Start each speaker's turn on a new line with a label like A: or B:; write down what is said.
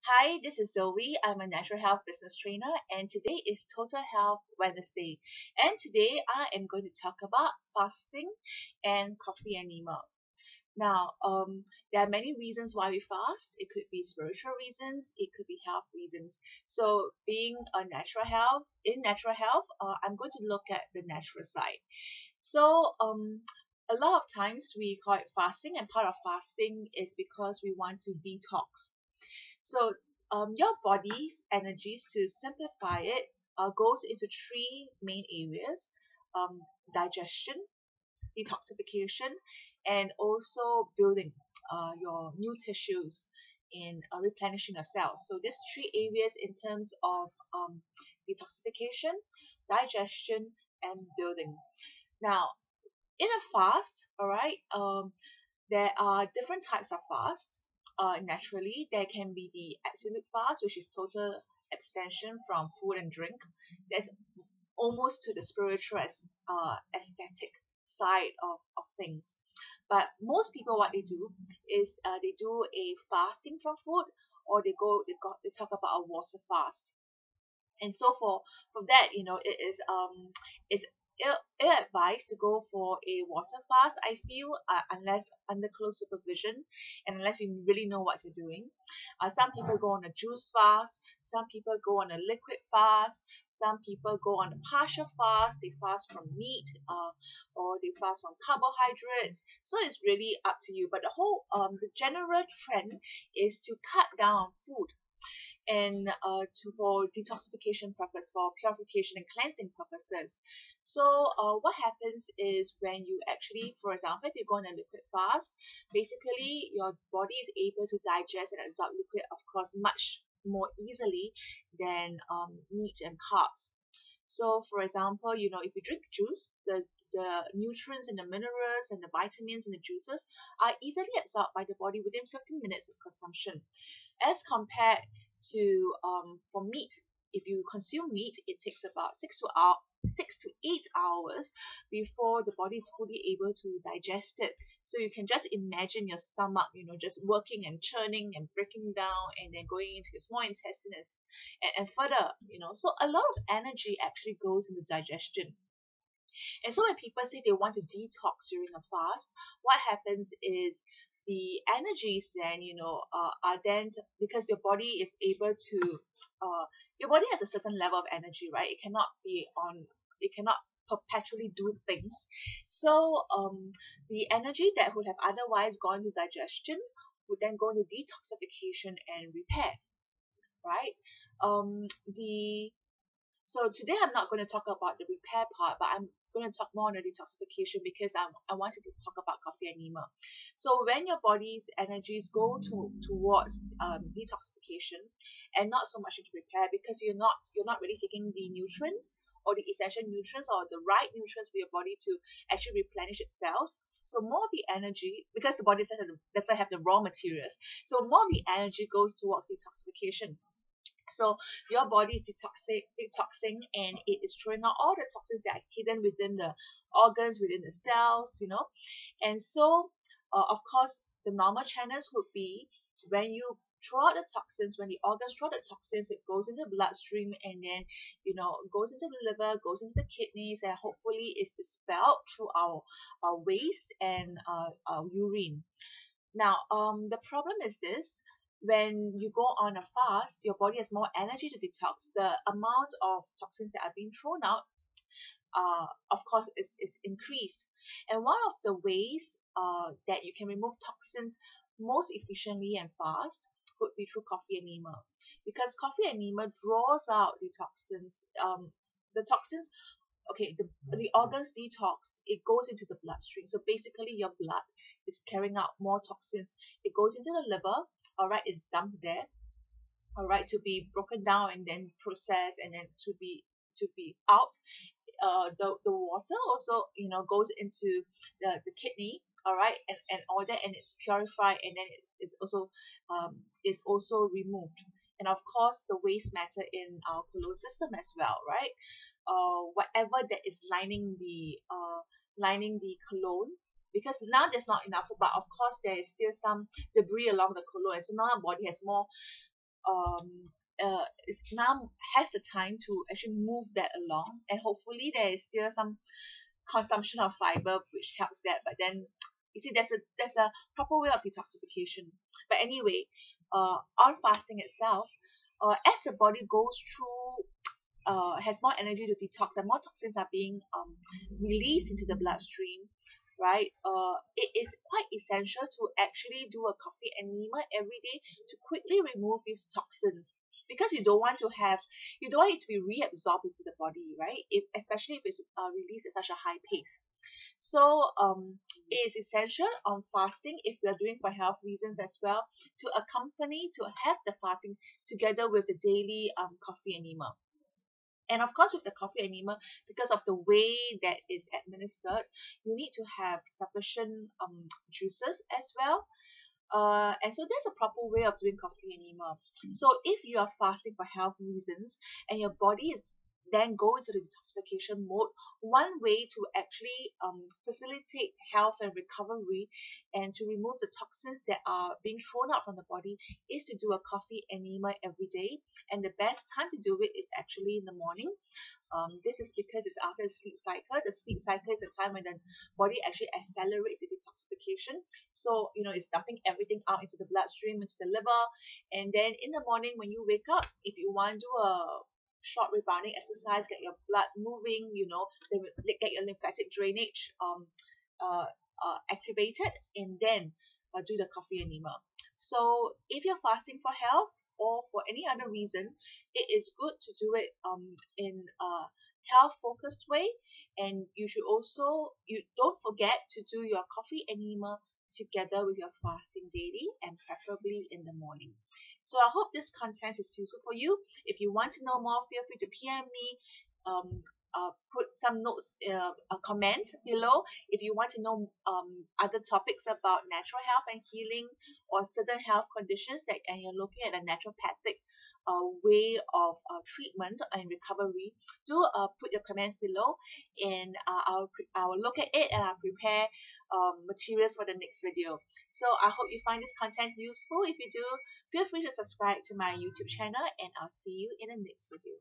A: Hi, this is Zoe. I'm a natural health business trainer, and today is Total Health Wednesday. And today I am going to talk about fasting and coffee enema. Now, there are many reasons why we fast. It could be spiritual reasons, it could be health reasons. So, being a natural health, I'm going to look at the natural side. So, a lot of times we call it fasting, and part of fasting is because we want to detox. So your body's energies, to simplify it, goes into three main areas: um, digestion, detoxification, and also building your new tissues in replenishing your cells. So these three areas in terms of detoxification, digestion, and building. Now, in a fast, all right, there are different types of fast. Naturally, there can be the absolute fast, which is total abstention from food and drink. That's almost to the spiritual aesthetic side of things. But most people, what they do is they do a fasting from food, or they talk about a water fast. And so for that, it is it's ill advised to go for a water fast, I feel, unless under close supervision and unless you really know what you're doing. Some people go on a juice fast, some people go on a liquid fast, some people go on a partial fast, they fast from meat, or they fast from carbohydrates. So it's really up to you, but the general trend is to cut down on food and for detoxification purpose, for purification and cleansing purposes. So what happens is, when you actually, for example, if you go on a liquid fast, basically your body is able to digest and absorb liquid, of course, much more easily than meat and carbs. So for example, if you drink juice, the nutrients and the minerals and the vitamins in the juices are easily absorbed by the body within 15 minutes of consumption, as compared to for meat. If you consume meat, it takes about 6 to 8 hours before the body is fully able to digest it. So you can just imagine your stomach, just working and churning and breaking down and then going into your small intestine and further. So a lot of energy actually goes into digestion. And so when people say they want to detox during a fast, what happens is the energies then, are then, because your body is able to, your body has a certain level of energy, right? It cannot perpetually do things. So the energy that would have otherwise gone to digestion would then go into detoxification and repair, right? The So today I'm not going to talk about the repair part, but I'm going to talk more on the detoxification, because I wanted to talk about coffee enema. So when your body's energies go towards detoxification and not so much into repair, because you're not really taking the nutrients or the essential nutrients or the right nutrients for your body to actually replenish itself. So more of the energy, because the body doesn't have the raw materials, so more of the energy goes towards detoxification. So your body is detoxing, and it is throwing out all the toxins that are hidden within the organs, within the cells, And so, of course, the normal channels would be, when you throw out the toxins, when the organs throw out the toxins, it goes into the bloodstream, and then, goes into the liver, goes into the kidneys, and hopefully is dispelled through our waste and our urine. Now, the problem is this: when you go on a fast, your body has more energy to detox. The amount of toxins that are being thrown out, of course, is increased. And one of the ways that you can remove toxins most efficiently and fast would be through coffee enema, because coffee enema draws out the toxins. The toxins, okay, the organs detox, it goes into the bloodstream. So basically your blood is carrying out more toxins. It goes into the liver, all right, it's dumped there, all right, to be broken down and then processed, and then to be out. The water also, goes into the kidney, all right, and all that, and it's purified, and then is also removed. And of course, the waste matter in our colon system as well, right? Whatever that is lining the colon, because now there's not enough, but of course there is still some debris along the colon, and so now our body has more is now has the time to actually move that along, and hopefully there is still some consumption of fiber which helps that. But then you see, there's a proper way of detoxification. But anyway, on fasting itself, as the body goes through, has more energy to detox and more toxins are being released into the bloodstream, right? It is quite essential to actually do a coffee enema every day to quickly remove these toxins, because you don't want it to be reabsorbed into the body, right? If especially if it's released at such a high pace. So it is essential on fasting, if we are doing for health reasons as well, to accompany, to have the fasting together with the daily coffee enema. And of course, with the coffee enema, because of the way that is administered, you need to have sufficient juices as well. And so there's a proper way of doing coffee enema. So if you are fasting for health reasons and your body is then go into the detoxification mode, one way to actually facilitate health and recovery and to remove the toxins that are being thrown out from the body is to do a coffee enema every day. And the best time to do it is actually in the morning. This is because it's after the sleep cycle. The sleep cycle is a time when the body actually accelerates its detoxification. So, it's dumping everything out into the bloodstream, into the liver. And then in the morning when you wake up, if you want to do a short rebounding exercise, get your blood moving, then get your lymphatic drainage activated, and then do the coffee enema. So if you're fasting for health or for any other reason, it is good to do it in a health focused way. And you don't forget to do your coffee enema together with your fasting daily, and preferably in the morning. So I hope this content is useful for you. If you want to know more, feel free to PM me. Put some notes, a comment below if you want to know other topics about natural health and healing, or certain health conditions and you're looking at a naturopathic way of treatment and recovery. Do put your comments below, and I'll look at it and I'll prepare materials for the next video. So I hope you find this content useful. If you do, feel free to subscribe to my YouTube channel, and I'll see you in the next video.